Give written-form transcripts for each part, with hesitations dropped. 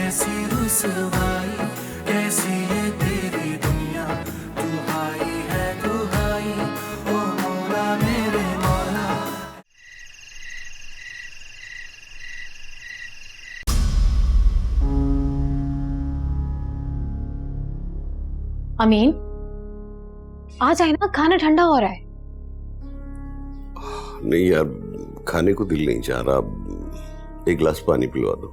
कैसी रुसवाई, कैसी ये तेरी दुनिया, तू हाई है तू हाई, ओ मौला मेरे मौला। अमीन, आ जाए ना, खाना ठंडा हो रहा है। नहीं यार, खाने को दिल नहीं चाह रहा। एक गिलास पानी पिलवा दो।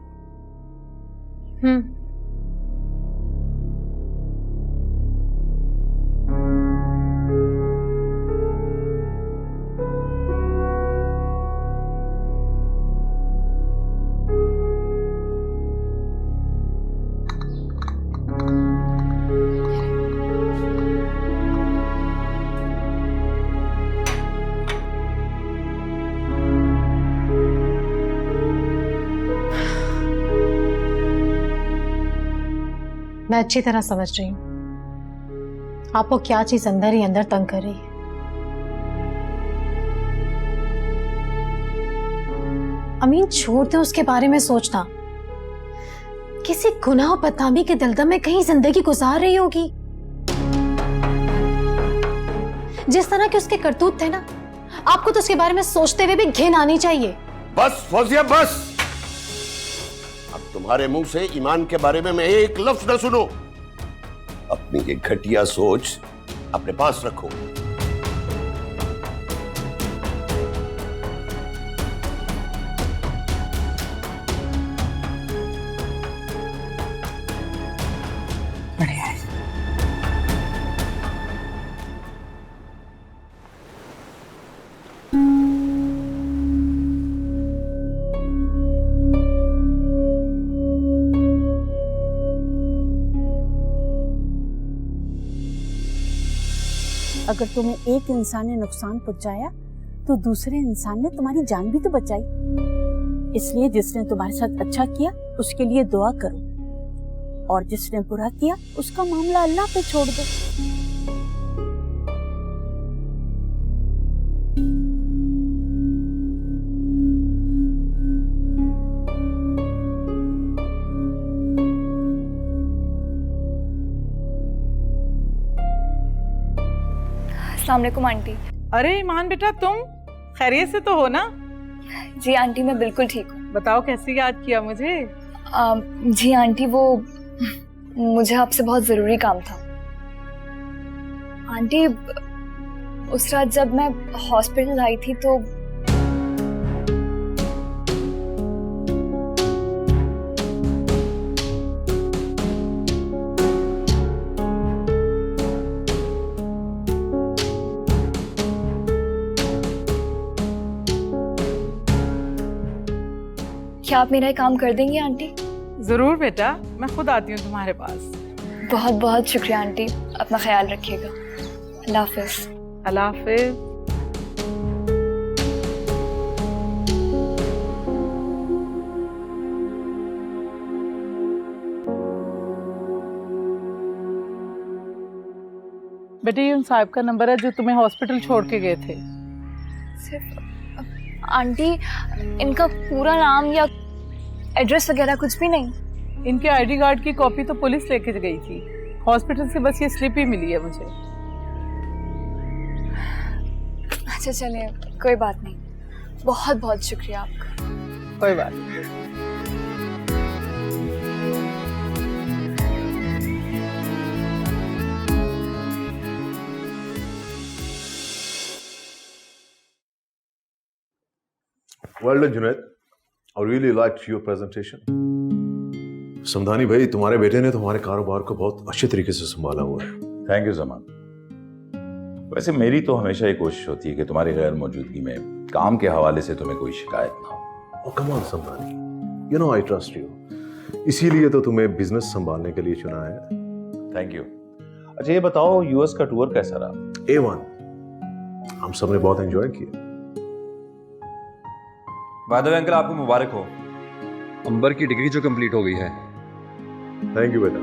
मैं अच्छी तरह समझ रही हूँ आपको क्या चीज अंदर ही अंदर तंग कर रही है। अमीन, छोड़ दे उसके बारे में सोचना। किसी गुनाह बदनामी के दलदल में कहीं जिंदगी गुजार रही होगी। जिस तरह के उसके करतूत थे ना, आपको तो उसके बारे में सोचते हुए भी घिन आनी चाहिए। बस फौजिया बस। अब तुम्हारे मुंह से ईमान के बारे में मैं एक लफ्ज न सुनो। अपनी ये घटिया सोच अपने पास रखो। बढ़िया है। अगर तुम्हें एक इंसान ने नुकसान पहुंचाया तो दूसरे इंसान ने तुम्हारी जान भी तो बचाई। इसलिए जिसने तुम्हारे साथ अच्छा किया उसके लिए दुआ करो, और जिसने बुरा किया उसका मामला अल्लाह पे छोड़ दो। अस्सलाम वालेकुम आंटी। अरे ईमान बेटा, तुम खैरियत से तो हो ना? जी आंटी, मैं बिल्कुल ठीक हूँ। बताओ कैसे याद किया मुझे? जी आंटी, वो मुझे आपसे बहुत जरूरी काम था। आंटी, उस रात जब मैं हॉस्पिटल आई थी तो क्या आप मेरा ये काम कर देंगी आंटी? जरूर बेटा, मैं खुद आती हूँ तुम्हारे पास। बहुत बहुत शुक्रिया आंटी, अपना ख्याल रखिएगा। अल्लाह हाफिज। अल्लाह हाफिज। बेटे, ये उन साहब का नंबर है जो तुम्हें हॉस्पिटल छोड़ के गए थे। सिर्फ आंटी, इनका पूरा नाम या एड्रेस वगैरह कुछ भी नहीं? इनके आईडी कार्ड की कॉपी तो पुलिस लेके गई थी। हॉस्पिटल से बस ये स्लिप ही मिली है मुझे। अच्छा चलिए, कोई बात नहीं। बहुत बहुत शुक्रिया आपका। कोई बात नहीं। Well done, Junaid. I really liked your presentation. Samdhani भाई, तुम्हारे बेटे ने तुम्हारे कारोबार को बहुत अच्छे तरीके से संभाला हुआ है। Thank you Zaman. वैसे मेरी तो हमेशा ये कोशिश होती है कि तुम्हारी गैर मौजूदगी में काम के हवाले से तुम्हें कोई शिकायत ना हो। Oh, come on, Samdhani. You know I trust you. इसीलिए तो तुम्हें बिजनेस संभालने के लिए चुना है। Thank you. अच्छा ये बताओ, यूएस का टूर कैसा रहा? A1। हम सबने बहुत एंजॉय किया। बाय द वे अंकल, आपको मुबारक हो, अंबर की डिग्री जो कंप्लीट हो गई है। थैंक यू बेटा।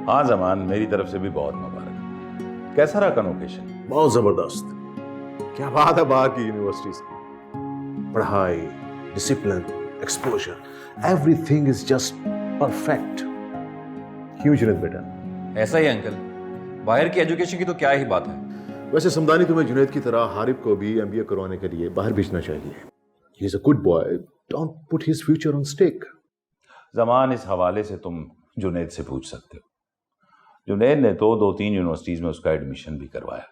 हाँ जमान, मेरी तरफ से भी बहुत मुबारक। कैसा रहा कन्वोकेशन? बहुत जबरदस्त। क्या बात है बाहर की यूनिवर्सिटीज की। पढ़ाई, discipline, exposure, everything is just perfect. क्यों जुनैद बेटा? ऐसा ही अंकल, बाहर की एजुकेशन की तो क्या ही बात है। वैसे समदानी तुम्हें जुनैद की तरह हारिब को भी एमबीए करवाने के लिए बाहर भेजना चाहिए। He is a good boy, don't put his future on stake. Zaman, इस हवाले से तुम जुनैद से पूछ सकते हो। जुनैद ने तो 2-3 यूनिवर्सिटीज में उसका एडमिशन भी करवाया,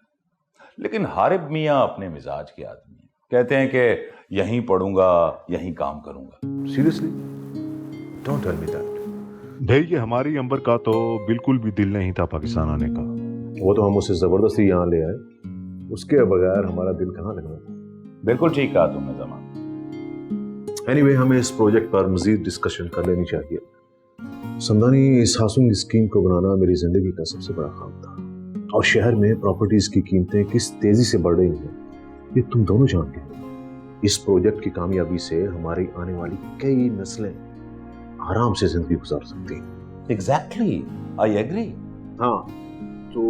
लेकिन हारिब मियाँ अपने मिजाज के आदमी हैं। कहते हैं कि यहीं पढ़ूंगा, यहीं काम करूंगा। Seriously? Don't tell me that. भाई ये हमारी अंबर का तो बिल्कुल भी दिल नहीं था पाकिस्तान आने का। वो तो हम उसे जबरदस्ती यहाँ ले आए, उसके बगैर हमारा दिल कहाँ लगना। बिल्कुल ठीक कहा तुमने जमान। एनीवे, हमें इस प्रोजेक्ट पर मजीद डिस्कशन कर लेनी चाहिए। समदानी, इस हाउसिंग स्कीम को बनाना मेरी जिंदगी का सबसे बड़ा काम था, और शहर में प्रॉपर्टीज की कीमतें किस तेजी से बढ़ रही हैं ये तुम दोनों जानते हो। इस प्रोजेक्ट की कामयाबी से हमारी आने वाली कई नस्लें आराम से जिंदगी गुजार सकती हैं। Exactly, I agree. हाँ, तो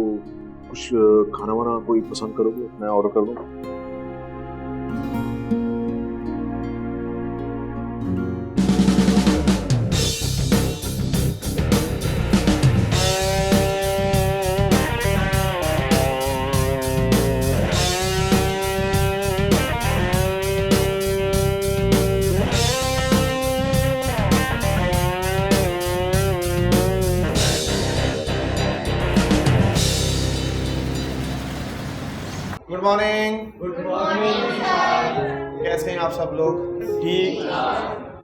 कुछ खाना वाना कोई पसंद करोगे? मैं ऑर्डर कर दूँ? Good morning. Good morning. कैसे हैं आप सब लोग? ठीक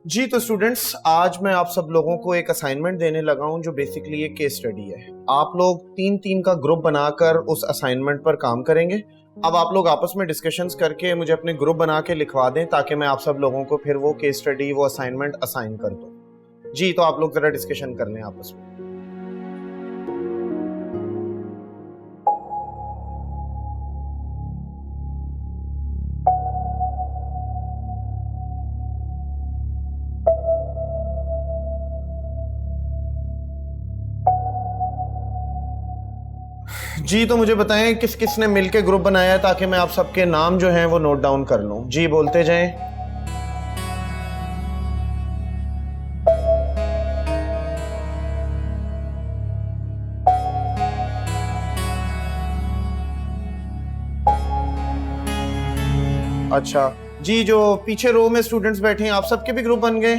जी। तो स्टूडेंट्स, आज मैं आप सब लोगों को एक असाइनमेंट देने लगा हूं जो बेसिकली एक केस स्टडी है। आप लोग 3-3 का ग्रुप बनाकर उस असाइनमेंट पर काम करेंगे। अब आप लोग आपस में डिस्कशंस करके मुझे अपने ग्रुप बना के लिखवा दें, ताकि मैं आप सब लोगों को फिर वो केस स्टडी, वो असाइनमेंट असाइन कर दूं। जी, तो आप लोग जरा डिस्कशन कर लें आपस में। जी, तो मुझे बताएं किस किस ने मिलके ग्रुप बनाया है, ताकि मैं आप सबके नाम जो हैं वो नोट डाउन कर लूं। जी, बोलते जाएं। अच्छा जी, जो पीछे रो में स्टूडेंट्स बैठे हैं, आप सबके भी ग्रुप बन गए?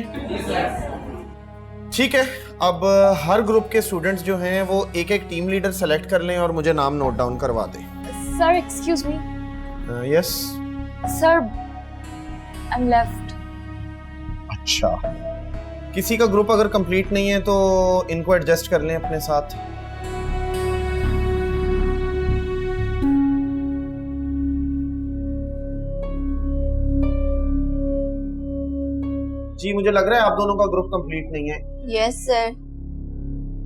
ठीक है। अब हर ग्रुप के स्टूडेंट्स जो हैं वो एक एक टीम लीडर सेलेक्ट कर लें और मुझे नाम नोट डाउन करवा दें। Sir, excuse me. Yes sir, I am left. अच्छा, किसी का ग्रुप अगर कंप्लीट नहीं है तो इनको एडजस्ट कर लें अपने साथ। जी, मुझे लग रहा है आप दोनों का ग्रुप कंप्लीट नहीं है। Yes sir.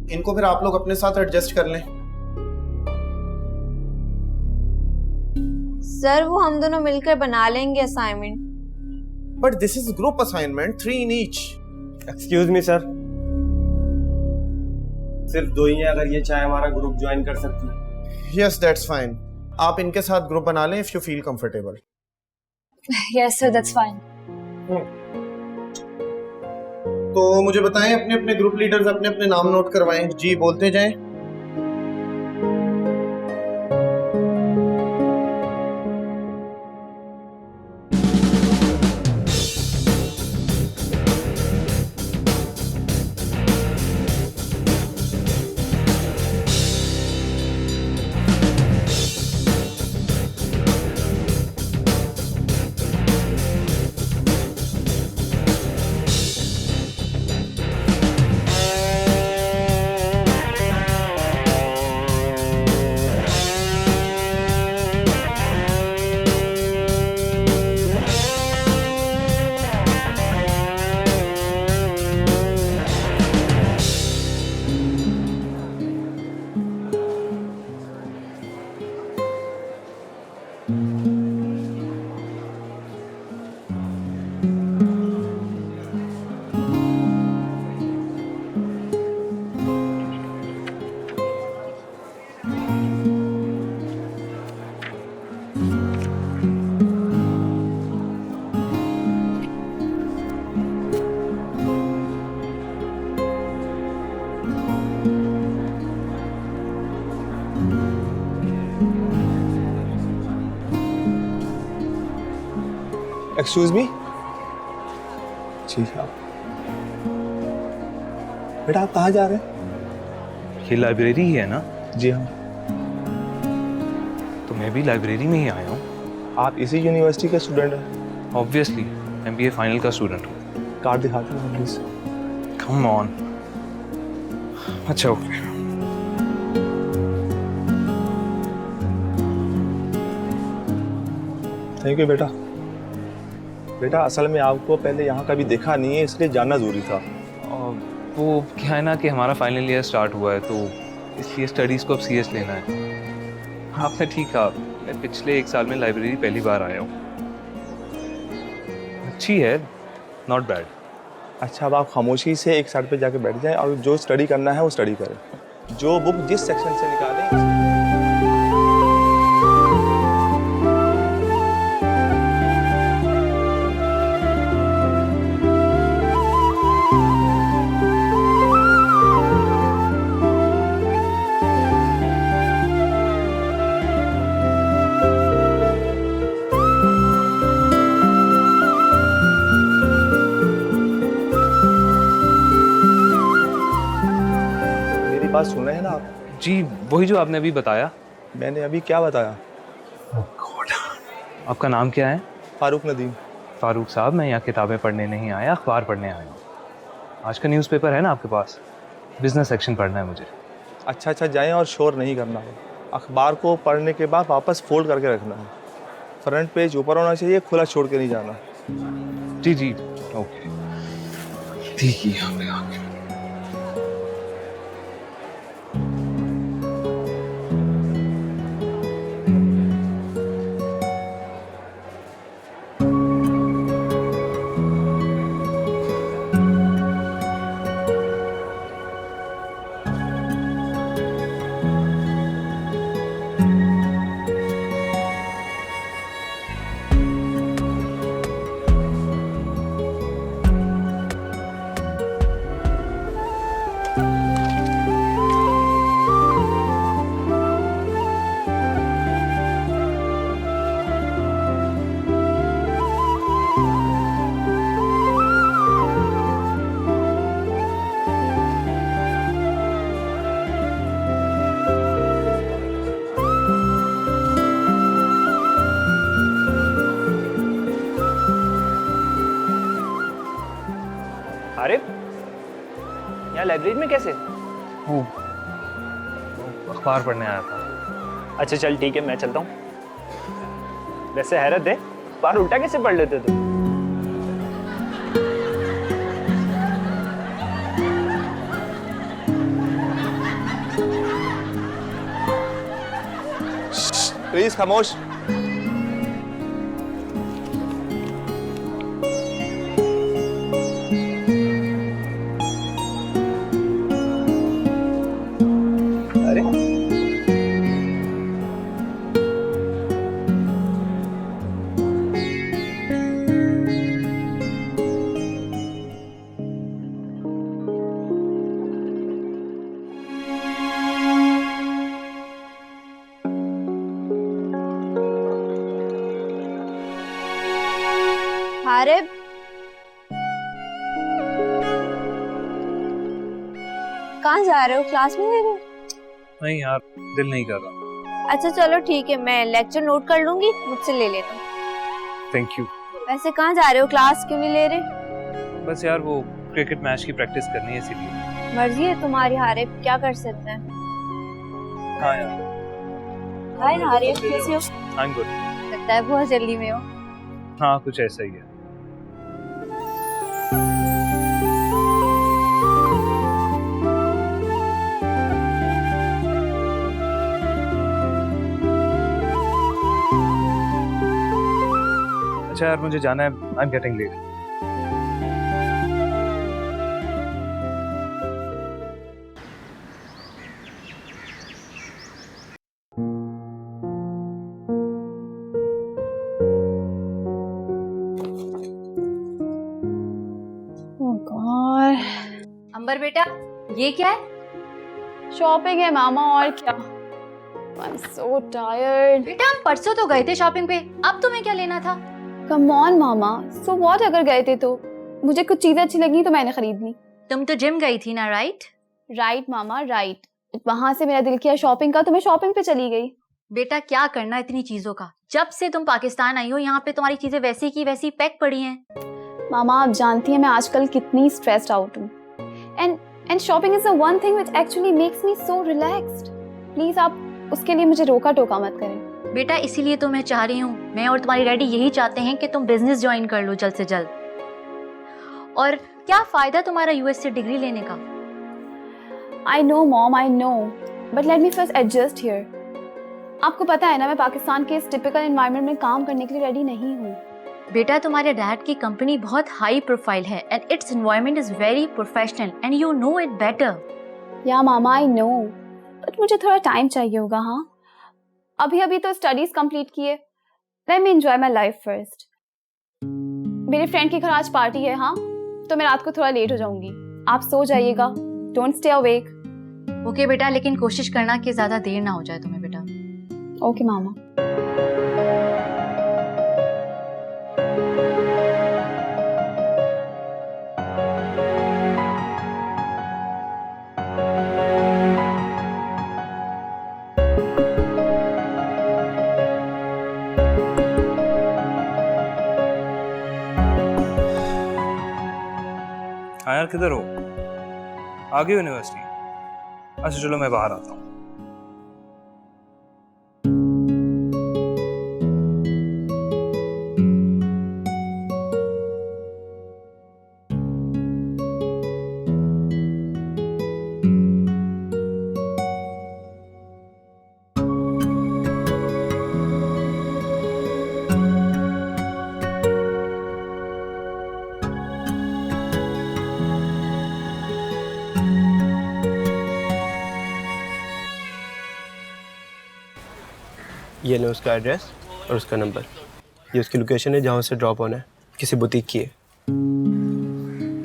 इनको फिर आप लोग अपने साथ एडजस्ट कर लें। सर, वो हम दोनों मिलकर बना लेंगे assignment. But this is group assignment, 3 in each। Excuse me sir, सिर्फ 2 ही हैं, अगर ये चाहे हमारा ग्रुप ज्वाइन कर सकती है। Yes, that's fine. आप इनके साथ ग्रुप बना लें if you feel comfortable. Yes sir, that's fine. तो मुझे बताएं, अपने अपने ग्रुप लीडर्स अपने अपने नाम नोट करवाएं। जी, बोलते जाएं। Excuse me. जी आप बेटा आप कहाँ जा रहे हैं? ये लाइब्रेरी ही है ना? जी हाँ। तो मैं भी लाइब्रेरी में ही आया हूँ। आप इसी यूनिवर्सिटी के स्टूडेंट हैं? ऑब्वियसली MBA फाइनल का स्टूडेंट हूँ। कार्ड दिखाते हैं प्लीज। Come on. अच्छा ओके। थैंक यू बेटा। बेटा असल में आपको पहले यहाँ कभी देखा नहीं है, इसलिए जानना जरूरी था। वो क्या है ना कि हमारा फाइनल ईयर स्टार्ट हुआ है, तो इसलिए स्टडीज़ को अब सीरियस लेना है। आपने ठीक कहा, मैं पिछले 1 साल में लाइब्रेरी पहली बार आया हूँ। अच्छी है, नॉट बैड। अच्छा अब आप खामोशी से एक साइड पे जाके बैठ जाएं और जो स्टडी करना है वो स्टडी करें। जो बुक जिस सेक्शन से निकालें। बात सुन रहे हैं ना आप? जी वही जो आपने अभी बताया। मैंने अभी क्या बताया? आपका नाम क्या है? फारूक नदीम। फारूक साहब, मैं यहाँ किताबें पढ़ने नहीं आया, अखबार पढ़ने आया हूँ। आज का न्यूज़पेपर है ना आपके पास? बिजनेस सेक्शन पढ़ना है मुझे। अच्छा जाएं और शोर नहीं करना है। अखबार को पढ़ने के बाद वापस फोल्ड करके रखना है। फ्रंट पेज ऊपर होना चाहिए, खुला छोड़ के नहीं जाना। जी ओके। ठीक है। आरिफ, यहाँ लाइब्रेरी में कैसे? वो अखबार पढ़ने आया था। अच्छा चल ठीक है, मैं चलता हूँ। वैसे हैरत है, अखबार उल्टा कैसे पढ़ लेते तुम? प्लीज खामोश। आरिफ, कहाँ जा रहे हो? क्लास में दे रहे हो? नहीं यार, दिल नहीं कर रहा। अच्छा चलो ठीक है, मैं लेक्चर नोट कर लूंगी, मुझसे ले लेना। Thank you. वैसे कहाँ जा रहे हो? क्लास क्यों नहीं ले रहे? बस यार वो क्रिकेट मैच की प्रैक्टिस करनी है इसीलिए। मर्जी है तुम्हारी आरिफ, क्या कर सकते हैं। हाँ यार। हाय आरिफ, कैसे हो? I am good. लगता है बहुत जल्दी में हो। हाँ कुछ ऐसा ही है। अच्छा यार मुझे जाना है, आई एम गेटिंग लेट। अंबर बेटा, ये क्या है? शॉपिंग है मामा, और क्या। I'm so tired. बेटा हम परसों तो गए थे शॉपिंग पे, अब तुम्हें क्या लेना था? Come on mama, so what अगर गए थे तो मुझे कुछ चीजें अच्छी लगी तो मैंने खरीद ली। तुम तो जिम गई थी ना, राइट? राइट मामा, राइट। वहां से मेरा दिल किया शॉपिंग का तो मैं शॉपिंग पे चली गई। बेटा क्या करना इतनी चीजों का, जब से तुम पाकिस्तान आई हो यहाँ पे तुम्हारी चीजें वैसी की वैसी पैक पड़ी हैं। मामा आप जानती हैं मैं आजकल कितनी स्ट्रेस्ड आउट हूँ, and shopping is the one thing which actually makes me so relaxed. Please आप उसके लिए मुझे रोका टोका मत करें। बेटा इसीलिए तो मैं चाह रही हूँ, मैं और तुम्हारी डैडी यही चाहते हैं कि तुम बिजनेस ज्वाइन कर लो जल्द से जल्द। और क्या फायदा तुम्हारा यूएस से डिग्री लेने का? I know mom, I know, but let me first adjust here. आपको पता है ना मैं पाकिस्तान के इस टिपिकल एनवायरनमेंट में काम करने के लिए रेडी नहीं हूँ। बेटा तुम्हारे डैड की कंपनी बहुत हाई प्रोफाइल है and it's environment is very professional and you know it better. या मामा आई नो, बट मुझे थोड़ा टाइम चाहिए होगा। हाँ अभी तो स्टडीज कंप्लीट किए, let me enjoy my life first. मेरे फ्रेंड के घर आज पार्टी है, हाँ तो मैं रात को थोड़ा लेट हो जाऊंगी, आप सो जाइएगा, डोंट स्टे अवेक। ओके बेटा, लेकिन कोशिश करना कि ज्यादा देर ना हो जाए तुम्हें बेटा। ओके मामा। हाँ यार किधर हो? आ गए यूनिवर्सिटी? अच्छा चलो मैं बाहर आता हूँ। ये लो उसका एड्रेस और उसका नंबर। ये उसकी लोकेशन है जहाँ से ड्रॉप होना है, किसी बुटीक की है।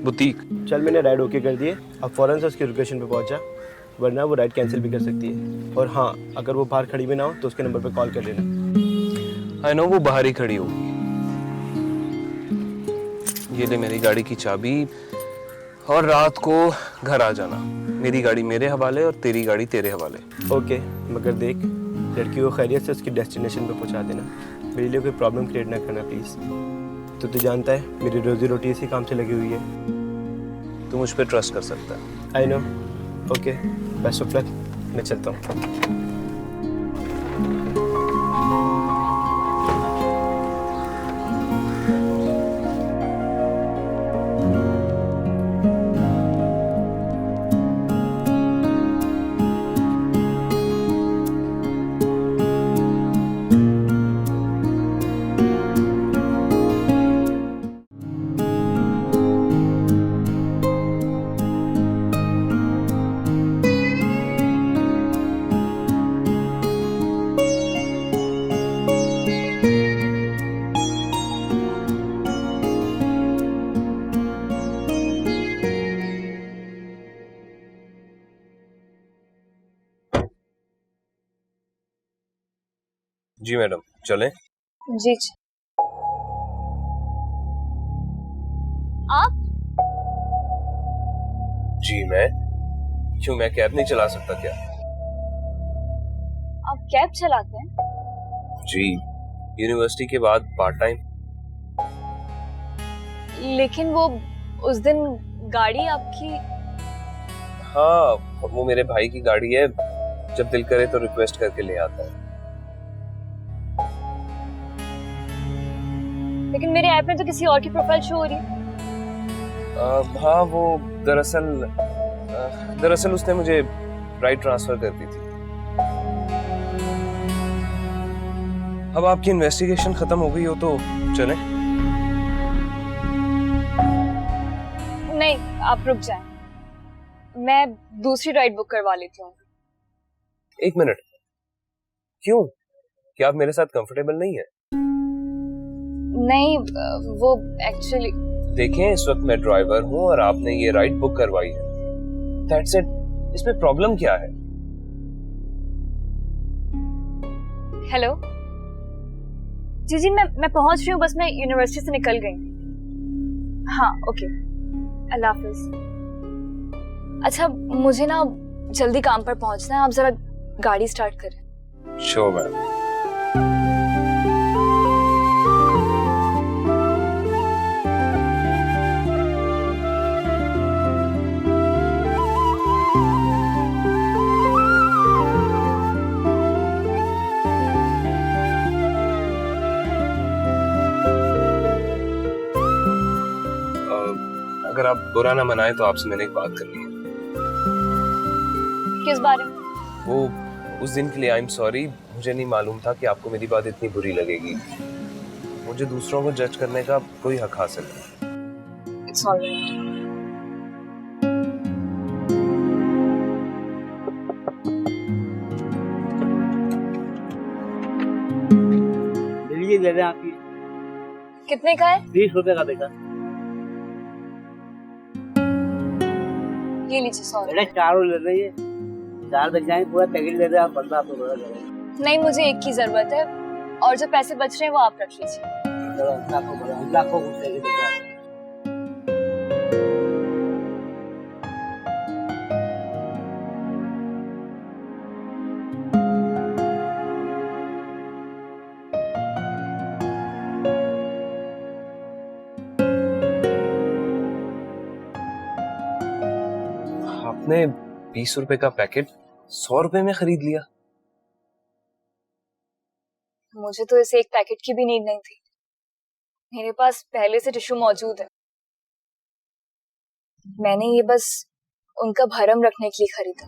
बुटीक? चल मैंने राइड ओके कर दिए, अब फ़ौरन से उसकी लोकेशन पे पहुँचा, वरना वो राइड कैंसिल भी कर सकती है। और हाँ अगर वो बाहर खड़ी भी ना हो तो उसके नंबर पे कॉल कर लेना। आई नो वो बाहर ही खड़ी होगी। ये ले मेरी गाड़ी की चाबी और रात को घर आ जाना। मेरी गाड़ी मेरे हवाले और तेरी गाड़ी तेरे हवाले। ओके मगर देख लड़की को खैरियत से उसकी डेस्टिनेशन पे पहुंचा देना, मेरे लिए कोई प्रॉब्लम क्रिएट ना करना प्लीज़। तो जानता है मेरी रोजी रोटी इसी काम से लगी हुई है। तू मुझ पर ट्रस्ट कर सकता है। I know. Okay best of luck, मैं चलता हूँ। जी मैडम चलें? जी आप? जी मैं? क्यों मैं कैब नहीं चला सकता क्या? आप कैब चलाते हैं? जी यूनिवर्सिटी के बाद पार्ट टाइम। लेकिन वो उस दिन गाड़ी आपकी? हाँ वो मेरे भाई की गाड़ी है, जब दिल करे तो रिक्वेस्ट करके ले आता है। लेकिन मेरे ऐप में तो किसी और की प्रोफाइल शो हो रही है। हाँ वो दरअसल उसने मुझे राइट ट्रांसफर कर दी थी। अब आपकी इन्वेस्टिगेशन खत्म हो गई हो तो चलें? नहीं आप रुक जाएं, मैं दूसरी राइड बुक करवा लेती हूँ। एक मिनट, क्यों? क्या आप मेरे साथ कंफर्टेबल नहीं है? नहीं वो एक्चुअली देखें इस वक्त मैं ड्राइवर हूँ और आपने ये राइड बुक करवाई है, दैट्स इट। इसमें प्रॉब्लम क्या है? हेलो जी जी मैं पहुंच रही हूँ, बस मैं यूनिवर्सिटी से निकल गई। हाँ ओके, अल्लाह हाफिज। अच्छा मुझे ना जल्दी काम पर पहुंचना है, आप जरा गाड़ी स्टार्ट करें। Sure ma'am. अगर आप बुरा ना मनाए तो आपसे मैंने एक बात करनी है। किस बारे में? वो उस दिन के लिए आई एम सॉरी, मुझे नहीं मालूम था कि आपको मेरी बात इतनी बुरी लगेगी। मुझे दूसरों को जज करने का कोई हक हासिल नहीं। It's alright. लीजिए, दे दें आपकी। कितने का है? 20 रुपए का बेटा। ये लीजिए 100 बेटा 4 ले रही है, 4 बच जाएंगे, पूरा पैकेट ले रहे आप 15 आपको बड़ा करेंगे। नहीं मुझे एक की जरूरत है, और जो पैसे बच रहे हैं वो आप रख लीजिए। चलो आपको बड़ा, लाखों कुछ लेके देगा। आपने 20 रुपए का पैकेट 100 रुपए में खरीद लिया। मुझे तो इसे एक पैकेट की भी नीड नहीं थी, मेरे पास पहले से टिश्यू मौजूद है। मैंने ये बस उनका भरम रखने के लिए खरीदा,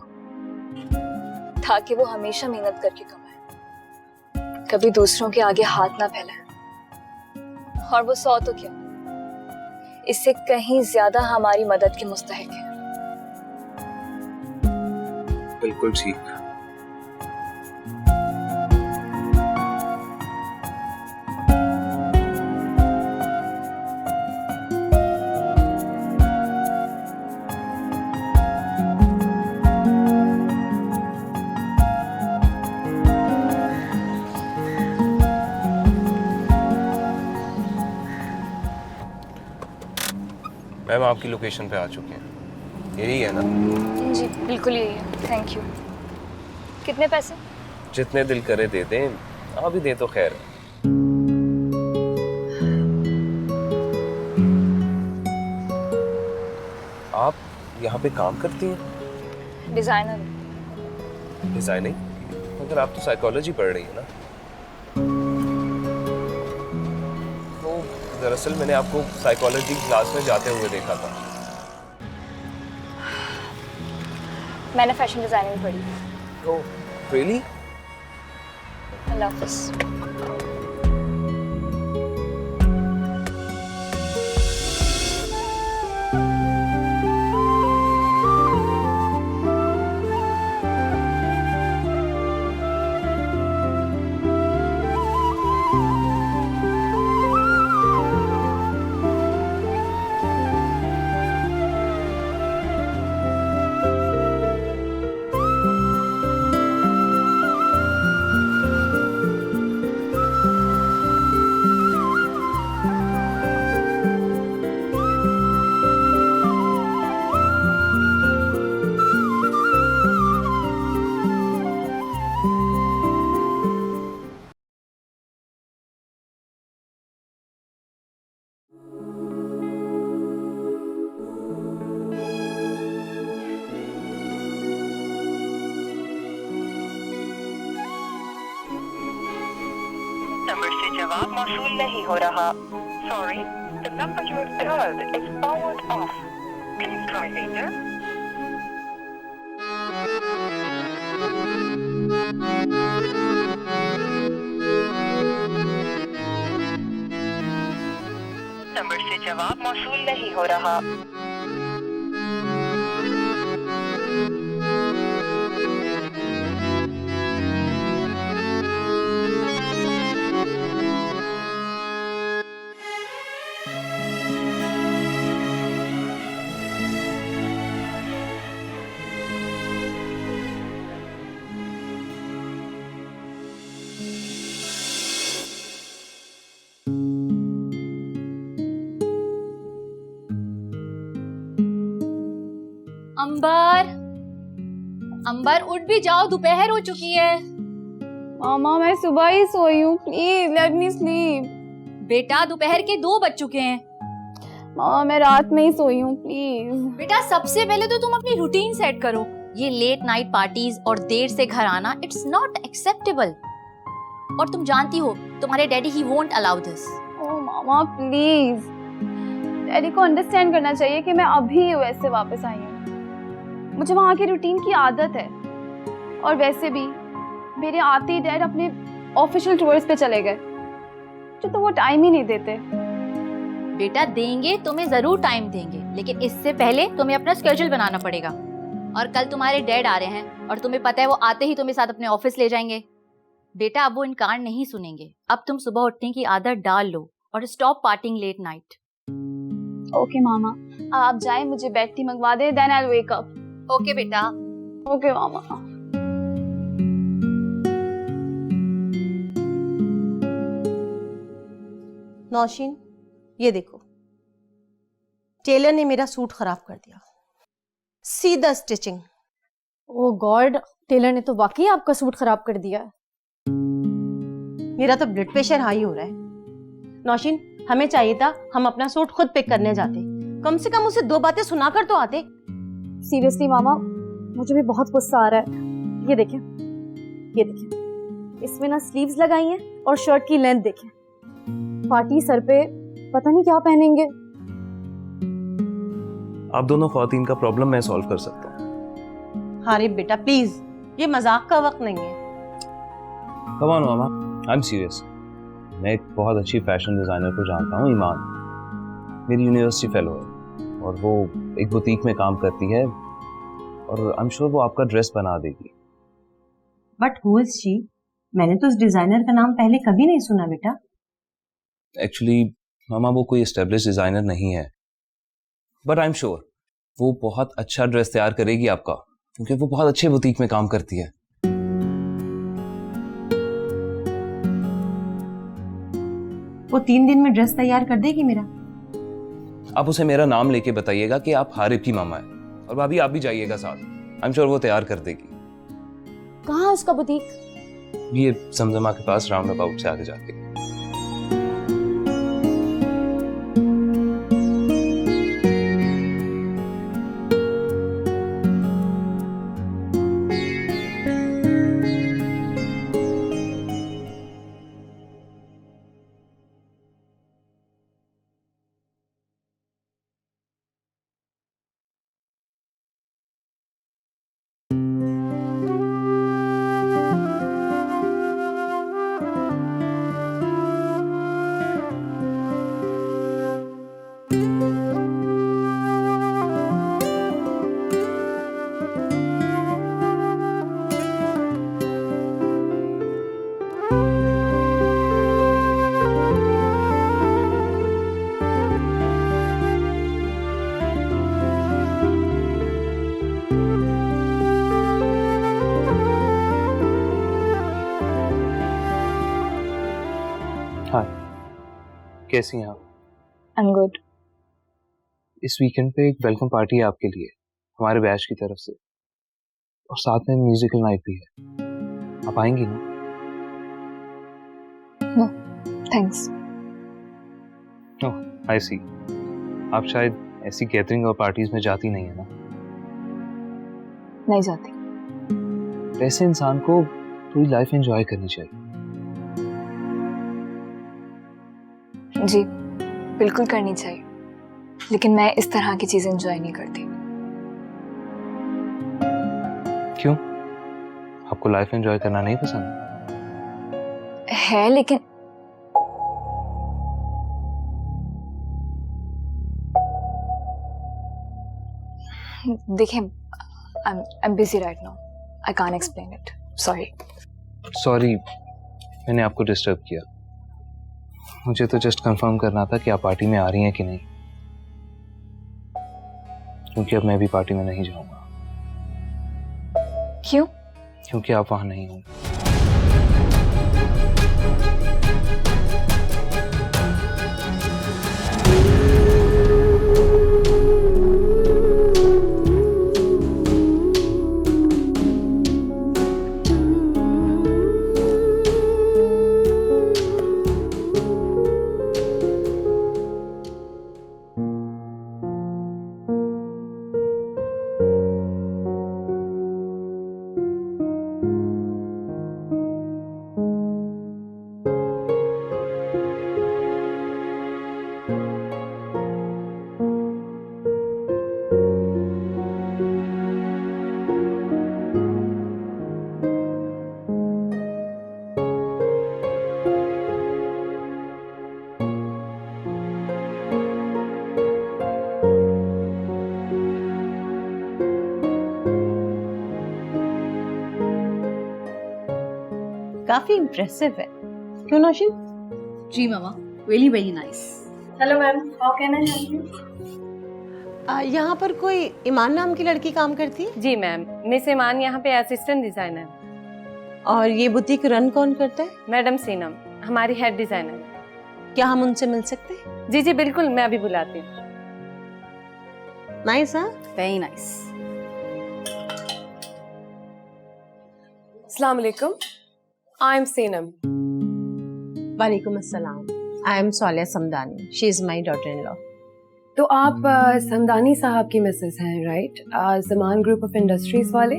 ताकि वो हमेशा मेहनत करके कमाए, कभी दूसरों के आगे हाथ ना फैलाए। और वो 100 तो क्या, इससे कहीं ज्यादा हमारी मदद के मुस्तहिक है। बिल्कुल ठीक। मैम आपकी लोकेशन पे आ चुके हैं, यही है ना? जी बिल्कुल यही है, थैंक यू। कितने पैसे? जितने दिल करे दे दें, आप भी दें तो खैर। आप यहाँ पे काम करती हैं? डिजाइनर। डिजाइनिंग? मगर आप तो साइकोलॉजी पढ़ रही हैं ना? तो दरअसल मैंने आपको साइकोलॉजी क्लास में जाते हुए देखा था। मैंने फैशन डिजाइनिंग पढ़ी। Oh, really? अल्लाह हाफ़िज़। नंबर से जवाब मौसूल नहीं हो रहा। Sorry, the number you have dialed is powered off. Please try later. Number से जवाब मौसूल नहीं हो रहा। अंबर, अंबर उठ भी जाओ, दोपहर हो चुकी है। मामा मैं सुबह ही सोई हूँ, प्लीज लेट मी स्लीप। बेटा दोपहर के 2 बज चुके हैं। मामा मैं रात में ही सोई हूँ, प्लीज। बेटा सबसे पहले तो तुम अपनी रूटीन सेट करो। ये लेट नाइट पार्टीज और देर से घर आना, इट्स नॉट एक्सेप्टेबल। और तुम जानती हो तुम्हारे daddy he won't allow this. Oh mama please, daddy को अंडरस्टैंड करना चाहिए कि मैं अभी यूएस से वापस आई हूँ। मुझे वहाँ की रूटीन की आदत है। और वैसे भी मेरे आते ही डैड अपने ऑफिशियल टूर्स पे चले गए, तो वो टाइम ही नहीं देते। बेटा देंगे, तुम्हें जरूर टाइम देंगे, लेकिन इससे पहले तुम्हें अपना स्केड्यूल बनाना पड़ेगा। और कल तुम्हारे डैड आ रहे हैं और तुम्हें पता है वो आते ही तुम्हें साथ अपने ऑफिस ले जाएंगे। बेटा अब वो इनकार नहीं सुनेंगे। अब तुम सुबह उठने की आदत डाल लो और stop partying late night. Okay मामा, आप जाए, मुझे बेड टी मंगवा दे, then I will wake up. Okay बेटा। ओके मामा। नौशीन ये देखो, टेलर ने मेरा सूट खराब कर दिया, सीधा स्टिचिंग। ओह गॉड, टेलर ने तो वाकई आपका सूट खराब कर दिया। मेरा तो ब्लड प्रेशर हाई हो रहा है। नौशीन हमें चाहिए था हम अपना सूट खुद पिक करने जाते, कम से कम उसे 2 बातें सुनाकर तो आते। सीरियसली मामा, मुझे भी बहुत गुस्सा आ रहा है। ये देखें, ये देखें, इसमें ना स्लीव्स लगाई हैं और शर्ट की लेंथ देखें। पार्टी सर पे, पता नहीं क्या पहनेंगे। आप दोनों ख्वातीन का प्रॉब्लम मैं सॉल्व कर सकता हूँ। हाँ रे बेटा प्लीज, ये मजाक का वक्त नहीं है। Come on mama, I am serious. मैं एक बहुत अच्छी फैशन डिजाइनर को जानता हूँ, ईमान, मेरी यूनिवर्सिटी फेलो है और वो एक बुटीक में काम करती है और आई एम श्योर वो आपका ड्रेस बना देगी। But who is she? मैंने तो उस डिजाइनर का नाम पहले कभी नहीं सुना बेटा। एक्चुअली मामा वो कोई एस्टेब्लिश डिजाइनर नहीं है, बट आई एम श्योर वो बहुत अच्छा ड्रेस तैयार करेगी आपका, क्योंकि वो बहुत अच्छे बुटीक में काम करती है। वो 3 दिन में ड्रेस तैयार कर देगी मेरा। आप उसे मेरा नाम लेके बताइएगा कि आप हारिब की मामा है, और भाभी आप भी जाइएगा साथ। आई एम श्योर वो तैयार कर देगी। कहाँ है उसका बुटीक? ये समझमा के पास राउंड अबाउट से आगे जाके। कैसी हैं आप? I am good. इस वीकेंड पे एक वेलकम पार्टी है आपके लिए हमारे बैच की तरफ से, और साथ में म्यूजिकल नाइट भी है। आप आएंगी ना? No thanks. ओह आई सी, आप शायद ऐसी गैदरिंग और पार्टीज में जाती नहीं है ना? नहीं जाती। वैसे इंसान को पूरी लाइफ एंजॉय करनी चाहिए। जी बिल्कुल करनी चाहिए, लेकिन मैं इस तरह की चीजें एंजॉय नहीं करती। क्यों? आपको लाइफ एंजॉय करना नहीं पसंद? है लेकिन देखिए, I'm busy right now. I can't explain it. Sorry. Sorry मैंने आपको डिस्टर्ब किया। मुझे तो जस्ट कंफर्म करना था कि आप पार्टी में आ रही हैं कि नहीं, क्योंकि अब मैं भी पार्टी में नहीं जाऊंगा। क्यों? क्योंकि आप वहां नहीं होंगे। काफी इम्प्रेसिव है, क्यों नौशीन? जी मामा, really very nice. Hello ma'am, how can I help you? यहाँ पर कोई ईमान नाम की लड़की काम करती है? जी मैम, मिस ईमान यहाँ पे असिस्टेंट डिजाइनर। और ये बुटीक रन कौन करता है? मैडम सीनम, हमारी हेड डिजाइनर। क्या हम उनसे मिल सकते हैं? जी जी बिल्कुल, मैं अभी बुलाती हूँ। नाइस, हाँ? Very nice. अस्सलाम वालेकुम, आई एम सीनम। वालेकुम अस्सलाम, I am Soliya Samdani, she is my daughter in law. तो आप समदानी साहब की मिसेस हैं, right? Zaman group of industries वाले?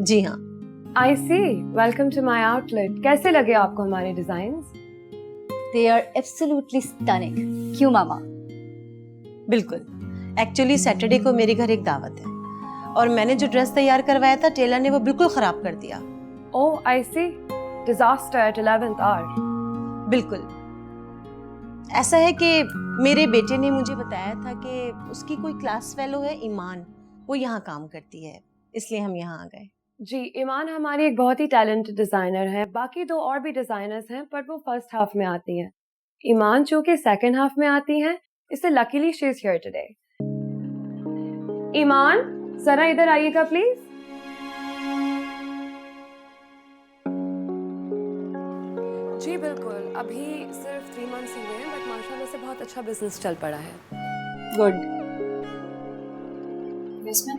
जी हाँ। I see, welcome to my outlet. कैसे लगे आपको हमारे designs? They are absolutely stunning. क्यों मामा? बिल्कुल, एक्चुअली सैटरडे को मेरे घर एक दावत है और मैंने जो ड्रेस तैयार करवाया था टेलर ने वो बिल्कुल खराब कर दिया। ओह आई सी, डिजास्टर एट 11th आवर। बिल्कुल, ऐसा है कि मेरे बेटे ने मुझे बताया था कि उसकी कोई क्लास फेलो है ईमान, वो यहाँ काम करती है, इसलिए हम यहाँ आ गए। जी, ईमान हमारी एक बहुत ही टैलेंटेड डिजाइनर है। बाकी दो और भी डिजाइनर्स हैं पर वो फर्स्ट हाफ में आती हैं। ईमान जो कि सेकंड हाफ में आती हैं, इससे luckily she is here today. Iman जरा इधर आइएगा प्लीज। जी बिल्कुल, अभी सिर्फ 3 मंथ्स ही हुए हैं बट माशाल्लाह से बहुत अच्छा बिजनेस चल पड़ा है। गुड। Yes ma'am.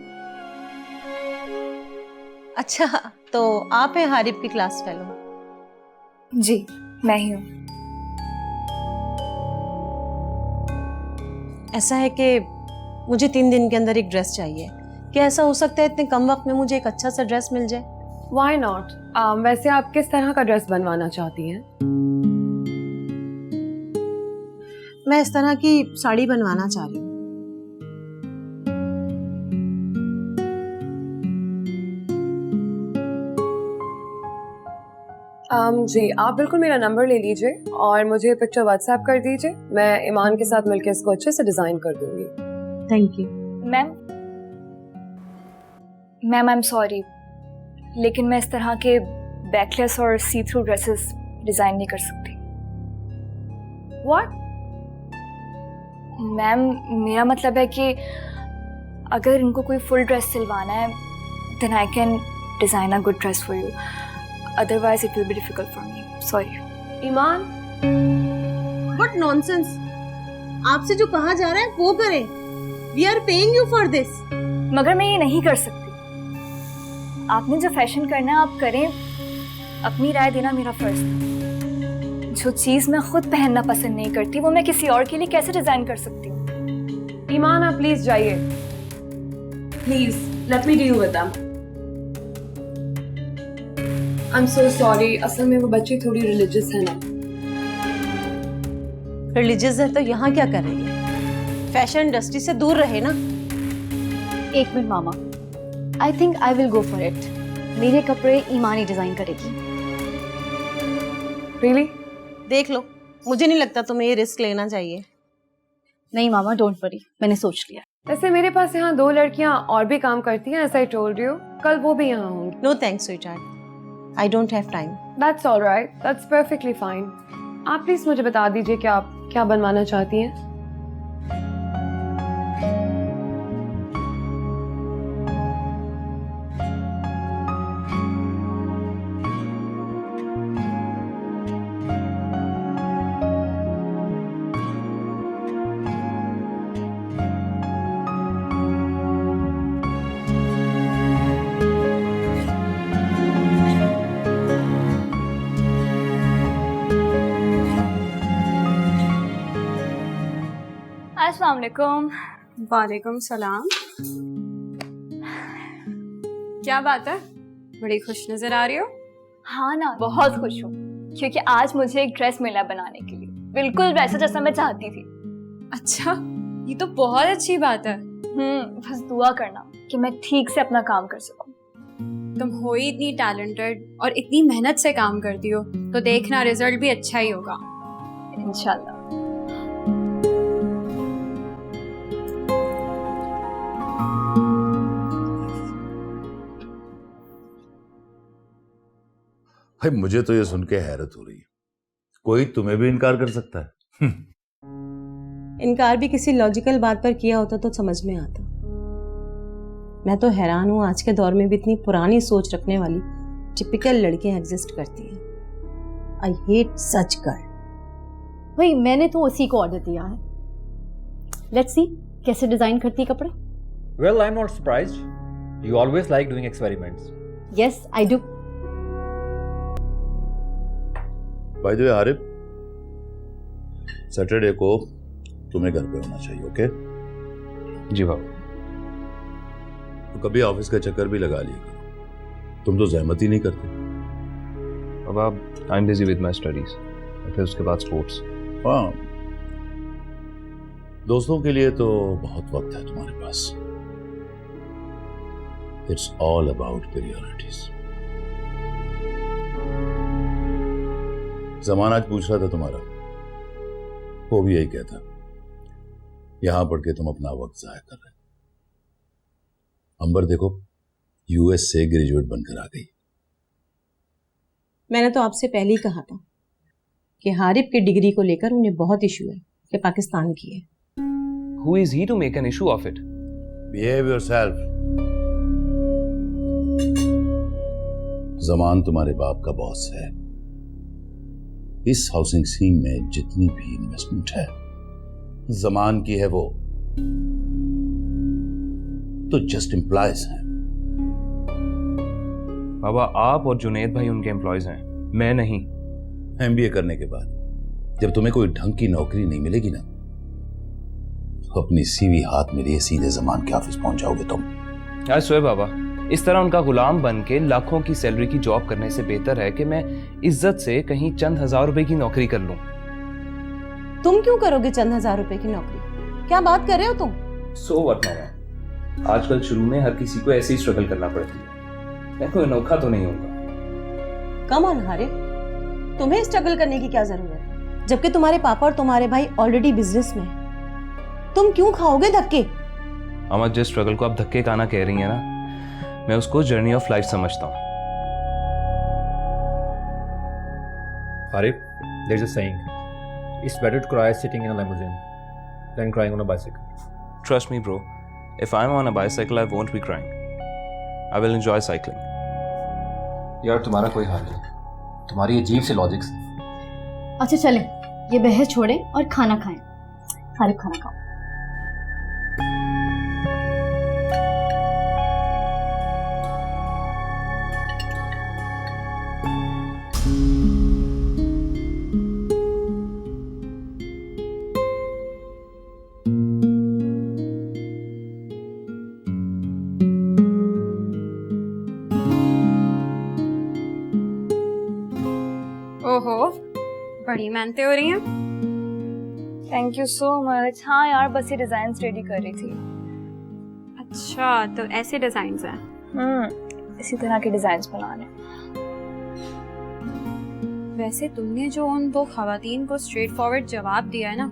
अच्छा, तो आप हैं हारिब की क्लास फेलो? जी मैं ही हूँ। ऐसा है कि मुझे 3 दिन के अंदर एक ड्रेस चाहिए। क्या ऐसा हो सकता है इतने कम वक्त में मुझे एक अच्छा सा ड्रेस मिल जाए? Why not? वैसे आप किस तरह का ड्रेस बनवाना चाहती हैं? मैं इस तरह की साड़ी बनवाना चाह रही हूँ। जी, आप बिल्कुल मेरा नंबर ले लीजिए और मुझे पिक्चर व्हाट्सएप कर दीजिए। मैं ईमान के साथ मिलकर इसको अच्छे से डिजाइन कर दूंगी। Thank you. Ma'am I am sorry, लेकिन मैं इस तरह के बैकलेस और सी थ्रू ड्रेसेस डिजाइन नहीं कर सकती। What? मैम मेरा मतलब है कि अगर इनको कोई फुल ड्रेस सिलवाना है then I can design a good dress for you, otherwise it will be difficult for me. Sorry. Iman, what nonsense! आपसे जो कहा जा रहा है वो करें। We are paying you for this. मगर मैं ये नहीं कर सकती। आपने जो फैशन करना है आप करें, अपनी राय देना मेरा फर्ज है। जो चीज मैं खुद पहनना पसंद नहीं करती वो मैं किसी और के लिए कैसे डिजाइन कर सकती हूँ? ईमान आप प्लीज जाइए। Please let me deal with them. I am so sorry, असल में वो बच्ची थोड़ी रिलीजियस है ना। रिलीजियस है तो यहाँ क्या कर रही है? फैशन इंडस्ट्री से दूर रहे ना। एक minute mama, I think I will go for it. मेरे कपड़े ईमानी डिजाइन करेगी। Really? देख लो, मुझे नहीं लगता तुम्हें ये रिस्क लेना चाहिए। नहीं मामा, डोंट वरी, मैंने सोच लिया। वैसे मेरे पास यहाँ 2 लड़कियाँ और भी काम करती हैं, ऐसा ही टोल्ड यू। कल वो भी यहाँ होंगी। No thanks sweetheart, I don't have time. That's alright, that's perfectly fine. आप प्लीज मुझे बता दीजिए कि आप क्या बनवाना चाहती हैं। अस्सलाम वालेकुम। वालेकुम सलाम। क्या बात है, बड़ी खुश नजर आ रही हो। हाँ ना, बहुत खुश हूँ क्योंकि आज मुझे एक ड्रेस मिला बनाने के लिए, बिल्कुल वैसा जैसा मैं चाहती थी। अच्छा, ये तो बहुत अच्छी बात है। बस दुआ करना कि मैं ठीक से अपना काम कर सकूं। तुम हो ही इतनी टैलेंटेड और इतनी मेहनत से काम करती हो तो देखना रिजल्ट भी अच्छा ही होगा इंशाल्लाह। भाई मुझे तो ये सुन के हैरत हो रही है, कोई तुम्हें भी इनकार कर सकता है? इनकार भी किसी लॉजिकल बात पर किया होता तो समझ में आता। मैं तो हैरान हूं आज के दौर में भी इतनी पुरानी सोच रखने वाली टिपिकल लड़कियां एग्जिस्ट करती हैं। I hate such girl. भाई मैंने तो उसी को ऑर्डर दिया है। लेट्स सी कैसे डिजाइन करती है कपड़े। Well, I'm not surprised. You always like doing experiments. Yes, I do. By the way Arif, Saturday को तुम्हें घर पे होना चाहिए, ओके? जी बाबा। तो कभी ऑफिस का चक्कर भी लगा लिया करो, तुम तो जहमत ही नहीं करते। बाबा I am busy with my studies, फिर उसके बाद स्पोर्ट्स। हाँ, दोस्तों के लिए तो बहुत वक्त है तुम्हारे पास। It's all about priorities. Zaman आज पूछ रहा था तुम्हारा, वो भी यही कहता, यहां पढ़ के तुम अपना वक्त जाया कर रहे। अंबर देखो, यूएस से ग्रेजुएट बनकर आ गई। मैंने तो आपसे पहले ही कहा था कि हारिब की डिग्री को लेकर उन्हें बहुत इशू है कि पाकिस्तान की है। Who is he to make an issue of it? Behave yourself. Zaman तुम्हारे बाप का बॉस है। इस हाउसिंग स्कीम में जितनी भी इन्वेस्टमेंट है जमान की है, वो तो जस्ट एम्प्लॉयज हैं। बाबा आप और जुनैद भाई उनके एम्प्लॉयज हैं, मैं नहीं। एमबीए करने के बाद जब तुम्हें कोई ढंग की नौकरी नहीं मिलेगी ना, तो अपनी सीवी हाथ में लिए सीधे जमान के ऑफिस पहुंच जाओगे तुम। यार सोए बाबा, इस तरह उनका गुलाम बन के लाखों की सैलरी की जॉब करने से बेहतर है कि मैं इज्जत से कहीं चंद हजार रुपए की नौकरी कर लूं। तुम क्यों करोगे चंद हजार रुपए की नौकरी? क्या बात कर रहे हो तुम? सो व्हाट मामा, आजकल शुरू में हर किसी को ऐसे ही स्ट्रगल करना पड़ती है। मैं कोई अनोखा तो नहीं होगा। कम ऑन हारिब, तुम्हें स्ट्रगल करने की क्या जरूरत है, जबकि तुम्हारे पापा और तुम्हारे भाई ऑलरेडी बिजनेस में हैं। तुम क्यों खाओगे धक्के? मामा जिस स्ट्रगल को आप धक्के खाना कह रही हैं ना, मैं उसको जर्नी ऑफ लाइफ समझता हूँ। Arif, there's a saying. It's better to cry sitting in a limousine than crying on a bicycle. Trust me, bro. If I'm on a bicycle, I won't be crying. I will enjoy cycling. यार तुम्हारा कोई हाल नहीं, तुम्हारी अजीब सी logics. अच्छा चलें, ये बहस छोड़ें और खाना खाएं। हारिब खाना खाओ। ओहो, बड़ी मेहनतें हो रही हैं। Thank you so much. हाँ यार, बस ये डिजाइन रेडी कर रही थी। अच्छा, तो ऐसे डिजाइन्स हैं? इसी तरह के डिजाइन्स बनाने। वैसे तुमने जो उन दो खवातीन को स्ट्रेट फॉरवर्ड जवाब दिया है ना,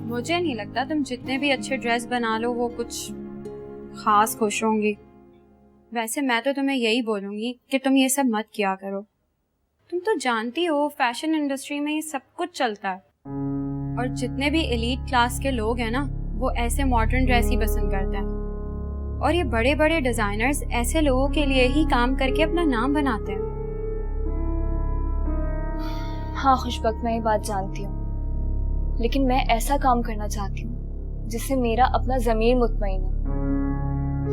मुझे नहीं लगता तुम जितने भी अच्छे ड्रेस बना लो वो कुछ खास खुश होंगी। वैसे मैं तो तुम्हें यही बोलूंगी कि तुम ये सब मत किया करो। तुम तो जानती हो फैशन इंडस्ट्री में ये सब कुछ चलता है, और जितने भी एलीट क्लास के लोग हैं ना, वो ऐसे मॉडर्न ड्रेस ही पसंद करते हैं। और ये बड़े बड़े डिजाइनर्स ऐसे लोगों के लिए ही काम करके अपना नाम बनाते हैं। हाँ खुशबख्त, मैं ये बात जानती हूँ, लेकिन मैं ऐसा काम करना चाहती हूँ जिससे मेरा अपना ज़मीर मुतमईन हो।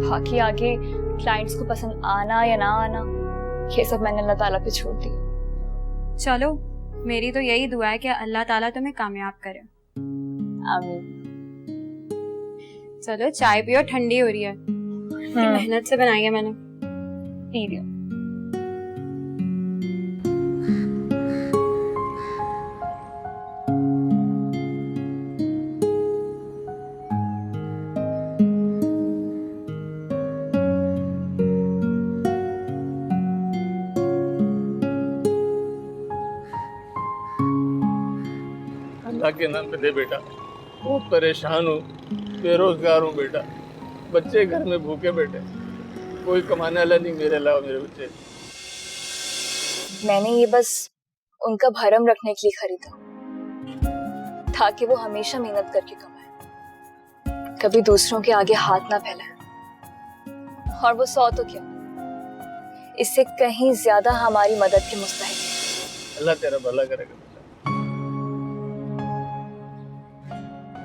बाकी आगे क्लाइंट्स को पसंद आना या ना आना, ये सब मैंने अल्लाह ताला पे छोड़ दिया। चलो, मेरी तो यही दुआ है कि अल्लाह ताला तुम्हें कामयाब करे। आमीन। चलो चाय पियो, ठंडी हो रही है। मेहनत से बनाई है मैंने, पी लियो। अल्लाह के नाम पे दे बेटा, बहुत परेशान हूँ, बेरोजगार हूँ बेटा, बच्चे घर में भूखे बैठे, कोई कमाने वाला नहीं मेरे अलावा मेरे बच्चे। मैंने ये बस उनका भरम रखने के लिए खरीदा, ताकि वो हमेशा मेहनत करके कमाए, कभी दूसरों के आगे हाथ ना फैलाए। और वो 100 तो क्या, इससे कहीं ज्यादा हमारी मदद के मुस्तहिक है। अल्लाह तेरा भला करेगा।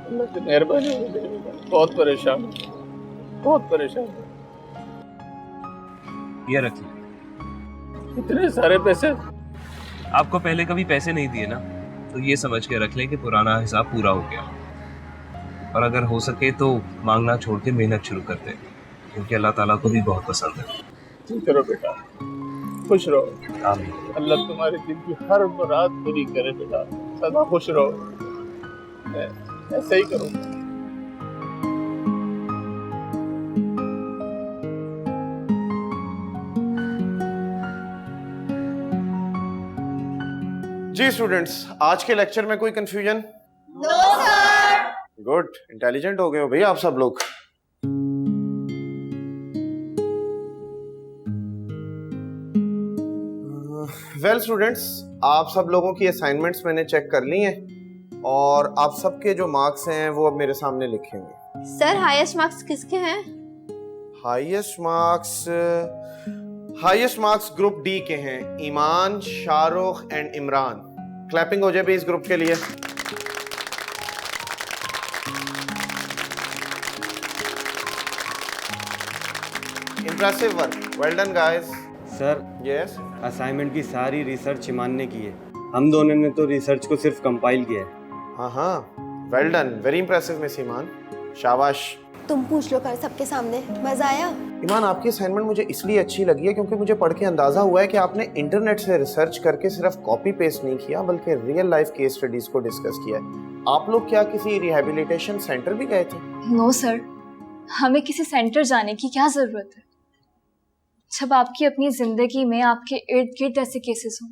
अल्लाह की मेहरबानी होगी। बहुत परेशान हूँ, बहुत परेशान हूँ। ये रखिए। इतने सारे पैसे आपको पहले कभी पैसे नहीं दिए ना, तो ये समझ के रख लें कि पुराना हिसाब पूरा हो गया। और अगर हो सके तो मांगना छोड़ के मेहनत शुरू करते हैं, क्योंकि अल्लाह ताला को भी बहुत पसंद है। ठीक करो बेटा, खुश रहो। आमीन। अल्लाह तुम्हारी दिल की हर मुराद पूरी करे बेटा, सदा खुश रहो। मैं ऐसे ही करूँगा। जी स्टूडेंट्स, आज के लेक्चर में कोई confusion? No sir. Good, intelligent हो गए हो भैया आप सब लोग। वेल स्टूडेंट्स, आप सब लोगों की असाइनमेंट्स मैंने चेक कर ली हैं और आप सबके जो मार्क्स हैं वो अब मेरे सामने लिखे हुए। सर हाईएस्ट मार्क्स किसके हैं? हाईएस्ट मार्क्स ग्रुप डी के हैं, ईमान, शाहरुख एंड इमरान। क्लैपिंग हो जाए भी इस ग्रुप के लिए। Impressive work, well done guys. Sir yes, assignment की सारी रिसर्च ईमान ने की है, हम दोनों ने तो रिसर्च को सिर्फ कंपाइल किया है। हाँ, well done, very impressive miss Iman, शाबाश। तुम पूछ लो कर सबके सामने, मजा आया? ईमान, आपकी असाइनमेंट मुझे इसलिए अच्छी लगी है क्योंकि मुझे पढ़ के अंदाजा हुआ है कि आपने इंटरनेट से रिसर्च करके सिर्फ कॉपी पेस्ट नहीं किया, बल्कि रियल लाइफ केस स्टडीज को डिस्कस किया है। आप लोग क्या किसी रिहैबिलिटेशन सेंटर भी गए थे? नो सर, हमें किसी सेंटर जाने की क्या जरूरत है, जब आपकी अपनी जिंदगी में आपके इर्द गिर्द ऐसे केसेस हों।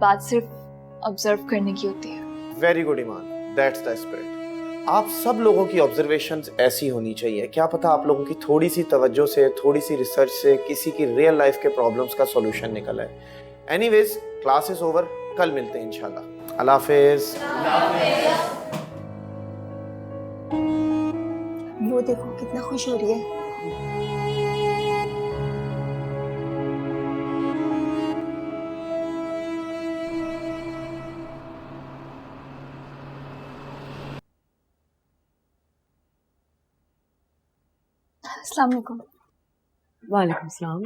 बात सिर्फ ऑब्जर्व करने की होती है। Very good Iman, that's the spirit. आप सब लोगों की ऑब्जर्वेशंस ऐसी होनी चाहिए। क्या पता आप लोगों की थोड़ी सी तवज्जो से, थोड़ी सी रिसर्च से किसी की रियल लाइफ के प्रॉब्लम्स का सॉल्यूशन निकल आए। एनीवेज, क्लास इज ओवर, कल मिलते हैं इंशाल्लाह। अल्लाह हाफिज। वो देखो कितना खुश हो रही है। अस्सलाम वालेकुम। वालेकुम सलाम।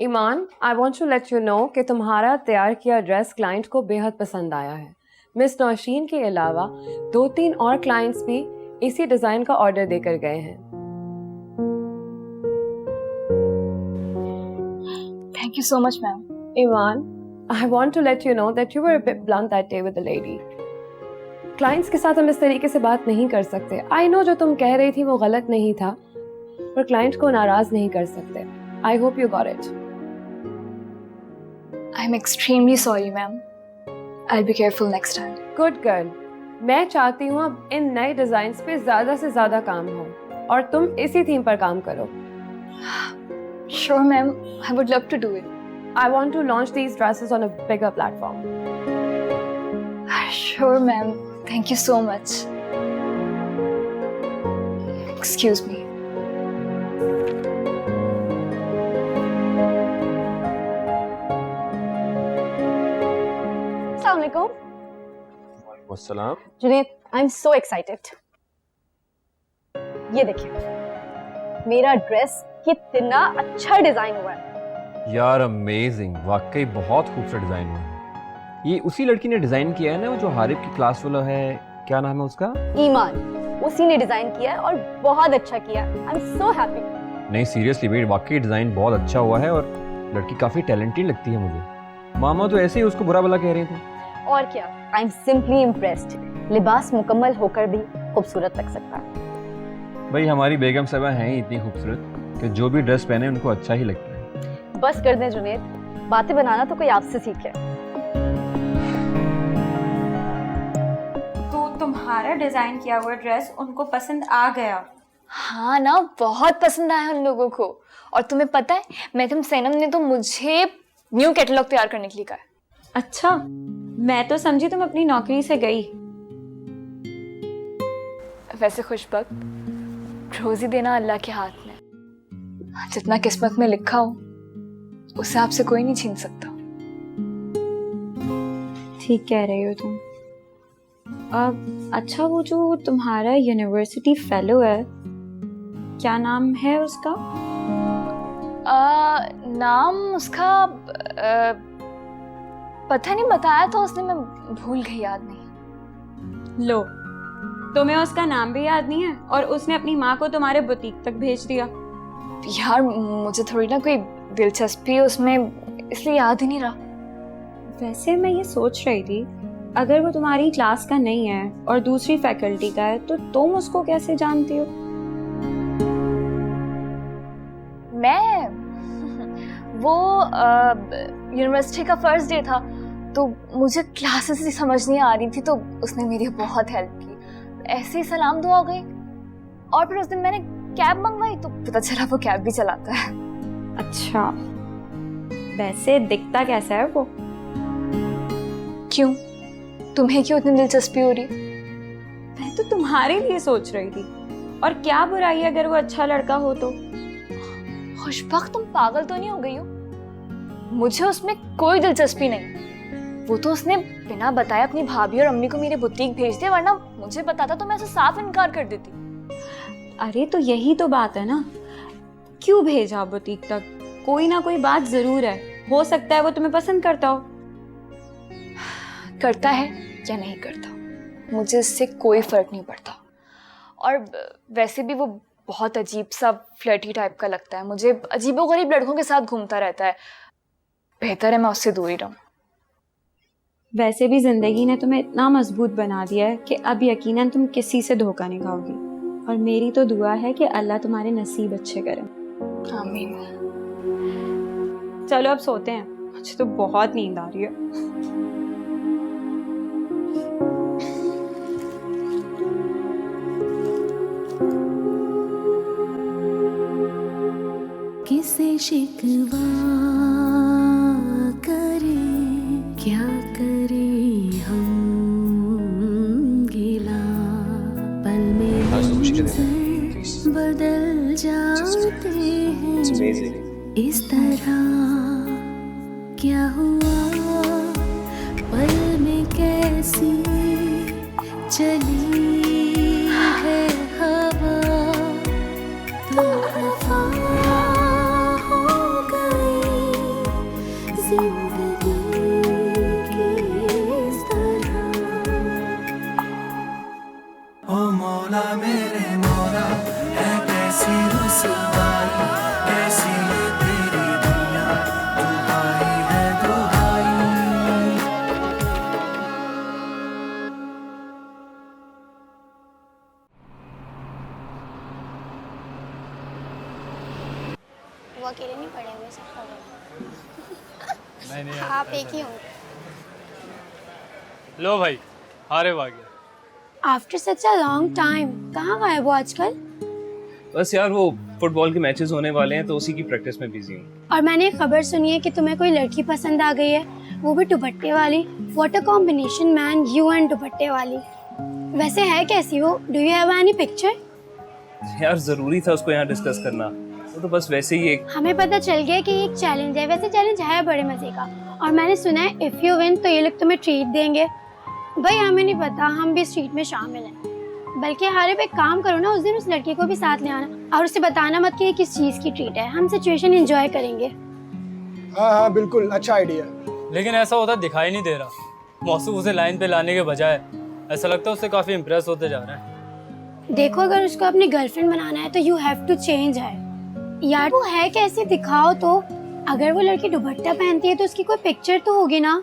Iman, I want to let you know कि तुम्हारा तैयार किया ड्रेस क्लाइंट को बेहद पसंद आया है। मिस नौशीन के अलावा 2-3 और क्लाइंट्स भी इसी डिज़ाइन का ऑर्डर देकर गए हैं। Thank you so much ma'am. Iman, I want to let you know that you were a bit blunt that day with the lady. Clients के साथ हम इस तरीके से बात नहीं कर सकते। आई नो जो तुम कह रही थी वो गलत नहीं था, पर क्लाइंट को नाराज नहीं कर सकते। I hope you got it. I am extremely sorry ma'am, I will be careful next time. Good girl. मैं चाहती हूँ अब इन नए डिजाइन पे ज्यादा से ज्यादा काम हो और तुम इसी थीम पर काम करो। Sure ma'am, I would love to do it. I want to launch these dresses on a bigger platform. Sure ma'am, thank you so much. Excuse me. अस्सलाम। Junaid, I am so excited. ये देखिए मेरा dress कितना अच्छा design हुआ है। यार amazing, वाकई बहुत खूबसूरत डिजाइन हुआ है। ये उसी लड़की ने डिजाइन किया है ना, वो जो हारिब की क्लास वाला है, क्या नाम है उसका? ईमान, उसी ने डिजाइन किया है और बहुत अच्छा किया। आई एम सो हैप्पी। नहीं सीरियसली बेट, वाकई डिजाइन बहुत अच्छा हुआ है और लड़की काफी टैलेंटेड लगती है मुझे। मामा तो ऐसे ही उसको बुरा भला कह रही थी। और क्या, आई एम सिंपली इम्प्रेस्ड। लिबास मुकम्मल होकर भी खूबसूरत लग सकता है। भाई हमारी बेगम साहबा हैं ही इतनी खूबसूरत कि जो भी ड्रेस पहने उनको अच्छा ही लगता है। बस कर दें जुनैद, बातें बनाना तो कोई आपसे सीखे। तो तुम्हारा डिजाइन किया हुआ ड्रेस उनको पसंद आ गया? हाँ ना, बहुत पसंद आया उन लोगों को। और तुम्हें पता है, मैडम सैनम ने तो मुझे न्यू कैटलॉग तैयार करने के लिए कहा है। अच्छा, मैं तो समझी तुम अपनी नौकरी से गई। वैसे खुशबख्त रोजी देना अल्लाह के हाथ में, जितना किस्मत में लिखा हो उसे आपसे कोई नहीं छीन सकता। ठीक कह रही हो तुम। अब अच्छा, वो जो तुम्हारा यूनिवर्सिटी फेलो है, क्या नाम है उसका? नाम उसका पता नहीं, बताया था उसने, मैं भूल गई, याद नहीं। लो, तुम्हें उसका नाम भी याद नहीं है और उसने अपनी माँ को तुम्हारे बुटीक तक भेज दिया। यार मुझे थोड़ी ना कोई दिलचस्पी है उसमें, इसलिए याद ही नहीं रहा। वैसे मैं ये सोच रही थी, अगर वो तुम्हारी क्लास का नहीं है और दूसरी फैकल्टी का है, तो तुम उसको कैसे जानती हो? मैं वो यूनिवर्सिटी का फर्स्ट डे था, तो मुझे क्लासेस ही समझ नहीं आ रही थी, तो उसने मेरी बहुत हेल्प की। ऐसे ही सलाम दुआ हो गई। और फिर उस दिन मैंने कैब मंगवाई, तो पता चला वो कैब भी चलाता है। अच्छा, वैसे दिखता कैसा है वो? क्यों, तुम्हें क्यों इतनी दिलचस्पी हो रही? मैं तो तुम्हारे लिए सोच रही थी। और क्या बुराई है अगर वो अच्छा लड़का हो तो? खुशबख्त, तुम पागल तो नहीं हो गई हो? मुझे उसमें कोई दिलचस्पी नहीं। वो तो उसने बिना बताए अपनी भाभी और अम्मी को मेरे बुटीक भेज दिया, वरना मुझे बताता तो मैं उसे साफ इनकार कर देती। अरे तो यही तो बात है ना, क्यों भेजा बुटीक तक? कोई ना कोई बात जरूर है, हो सकता है वो तुम्हें पसंद करता हो। करता है या नहीं करता, मुझे इससे कोई फर्क नहीं पड़ता। और वैसे भी वो बहुत अजीब सा फ्लर्टी टाइप का लगता है मुझे, अजीबोगरीब लड़कों के साथ घूमता रहता है। बेहतर है मैं उससे दूर ही रहूं। वैसे भी जिंदगी ने तुम्हें इतना मजबूत बना दिया है कि अब यकीनन तुम किसी से धोखा नहीं खाओगी। और मेरी तो दुआ है कि अल्लाह तुम्हारे नसीब अच्छे करे। आमीन। चलो अब सोते हैं, मुझे तो बहुत नींद आ रही है। किसे शिकवा करे, क्या करे हम गिला, पल में मंजर बदल जाते हैं इस तरह। क्या हुआ पल में कैसी चली है हवा, तो खफा मेरे मौला है कैसी रुसवाई, कैसी है तेरी दुनिया, दुहाई है दुहाई। वो अकेले नहीं पड़े हुए, सब पड़े। नहीं आप एक ही होंगे। लो भाई, हारे आ गया। After such a long time, कहाँ गए वो आजकल? बस यार, वो फुटबॉल के मैचेस होने वाले हैं तो उसी की प्रैक्टिस में बिजी हूँ। और मैंने एक खबर सुनी है कि तुम्हें कोई लड़की पसंद आ गई है, वो भी दुपट्टे वाली। What a combination man, you and दुपट्टे वाली। वैसे है कैसी वो? Do you have any picture? यार जरूरी था उसको यहाँ डिस्कस करना, वो तो बस वैसे ही एक। हमें पता चल गया कि एक चैलेंज है, वैसे चैलेंज है बड़े मजे का। और मैंने सुना है इफ यू विन तो ये लोग तुम्हें ट्रीट देंगे। भाई हमें नहीं पता, हम भी इस ट्रीट में शामिल हैं। बल्कि हारिब एक काम करो ना, उस दिन उस लड़की को भी साथ ले आना और उसे बताना मत कि ये किस चीज़ की ट्रीट है। हम सिचुएशन एंजॉय करेंगे। हाँ बिल्कुल, अच्छा आइडिया। लेकिन ऐसा होता दिखाई नहीं दे रहा। मौसू उसे लाइन पे लाने के बजाय ऐसा लगता है उससे काफी इम्प्रेस होते जा रहे हैं। देखो, अगर उसको अपनी गर्लफ्रेंड बनाना है तो यू हैव टू चेंज है। यार वो है कैसे, दिखाओ तो। अगर वो लड़की दुपट्टा पहनती है तो उसकी कोई पिक्चर तो होगी ना।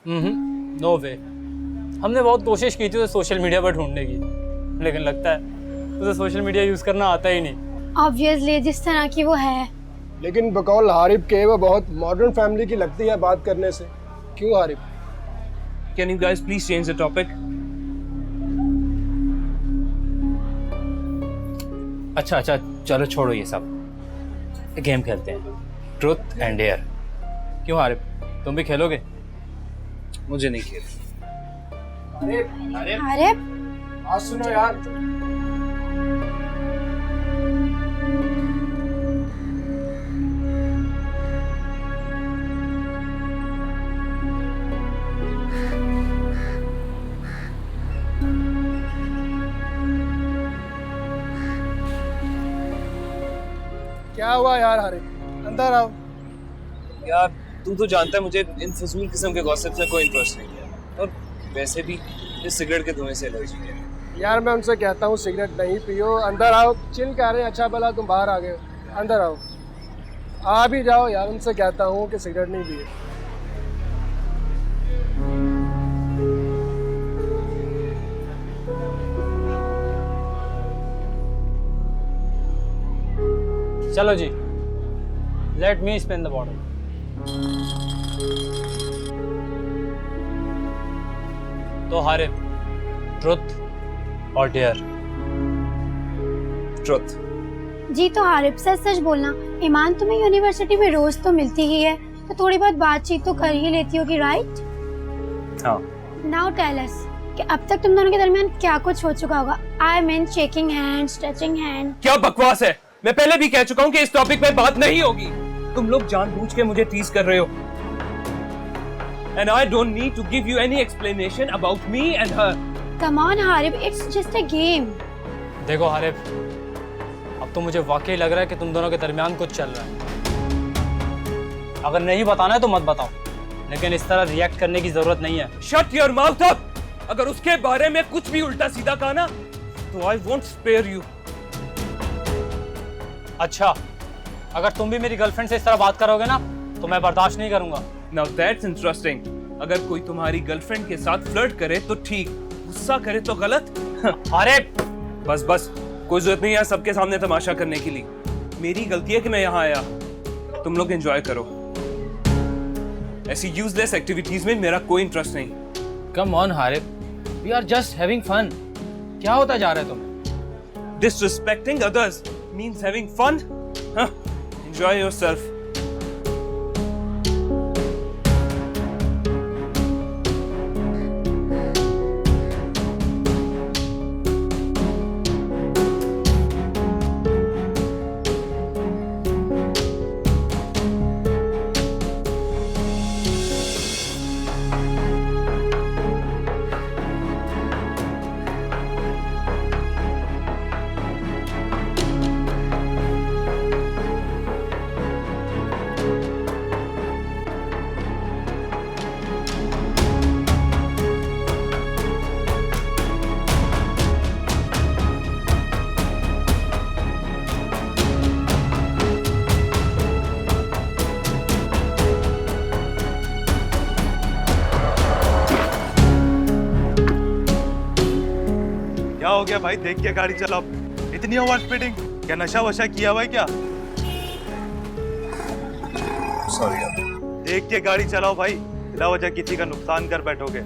नो वे। हमने बहुत कोशिश की थी उसे सोशल मीडिया पर ढूंढने की, लेकिन लगता है उसे सोशल मीडिया यूज करना आता ही नहीं। ऑब्वियसली जिस तरह की वो है। लेकिन बकौल हारिब के वो बहुत मॉडर्न फैमिली की लगती है बात करने से। क्यों Harib? Can you guys please change the topic? अच्छा चलो छोड़ो ये सब, गेम खेलते हैं, ट्रुथ एंड डेयर। क्यों आरिफ, तुम भी खेलोगे? मुझे नहीं खेलना। अरे आज सुनो यार, क्या हुआ यार हारिफ, अंदर आओ। यार तू तो जानता है मुझे इन फजूल किस्म के गॉसिप से कोई इंटरेस्ट नहीं है, और वैसे भी इस सिगरेट के धुएं से एलर्जी है। यार मैं उनसे कहता हूँ सिगरेट नहीं पियो, अंदर आओ। चिल कर रहे हैं, अच्छा भला तुम बाहर आ गए, अंदर आओ। आ भी जाओ यार, उनसे कहता हूँ कि सिगरेट नहीं पिए। चलो जी, let me spin the bottle. तो हारिफ, ट्रुथ और डेयर? ट्रुथ। जी तो हारिफ सच बोलना, ईमान तुम्हें यूनिवर्सिटी में रोज तो मिलती ही है, तो थोड़ी बहुत बातचीत तो कर ही लेती होगी, राइट? हाँ। नाउ टेल अस कि अब तक तुम दोनों के दरमियान क्या कुछ हो चुका होगा। I mean shaking hands, touching hand. क्या बकवास है, मैं पहले भी कह चुका हूँ कि इस टॉपिक पे बात नहीं होगी। तुम लोग जानबूझ के मुझे टीज कर रहे हो। And I don't need to give you any explanation about me and her. Come on Haris, it's just a game. देखो हारिफ, अब तो मुझे वाकई लग रहा है कि तुम दोनों के दरमियान कुछ चल रहा है। अगर नहीं बताना है तो मत बताओ, लेकिन इस तरह रिएक्ट करने की जरूरत नहीं है। Shut your mouth up! अगर उसके बारे में कुछ भी उल्टा सीधा कहा ना, तो I won't spare you. अच्छा, अगर तुम भी मेरी गर्लफ्रेंड से इस तरह बात करोगे ना, तो मैं बर्दाश्त नहीं करूंगा। Now that's interesting. अगर कोई तुम्हारी गर्लफ्रेंड के साथ फ्लर्ट करे तो ठीक, गुस्सा करे तो गलत। अरे बस कोई जरूरत नहीं है सबके सामने तमाशा करने के लिए। मेरी गलती है कि मैं यहाँ आया। तुम लोग एंजॉय करो, ऐसी यूजलेस एक्टिविटीज में मेरा कोई इंटरेस्ट नहीं। Come on Harif, we are just having fun. क्या होता जा रहा है तुम्हें? Disrespecting others means having fun? Enjoy yourself. क्या हो गया भाई, देख के गाड़ी चलाओ। इतनी ओवर स्पीडिंग, क्या नशा वशा किया भाई क्या? सॉरी यार। देख के गाड़ी चलाओ भाई, बिना वजह किसी का नुकसान कर बैठोगे।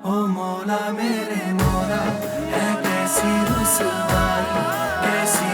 ओ मौला मेरे मौला, है कैसी रुसवाई, कैसी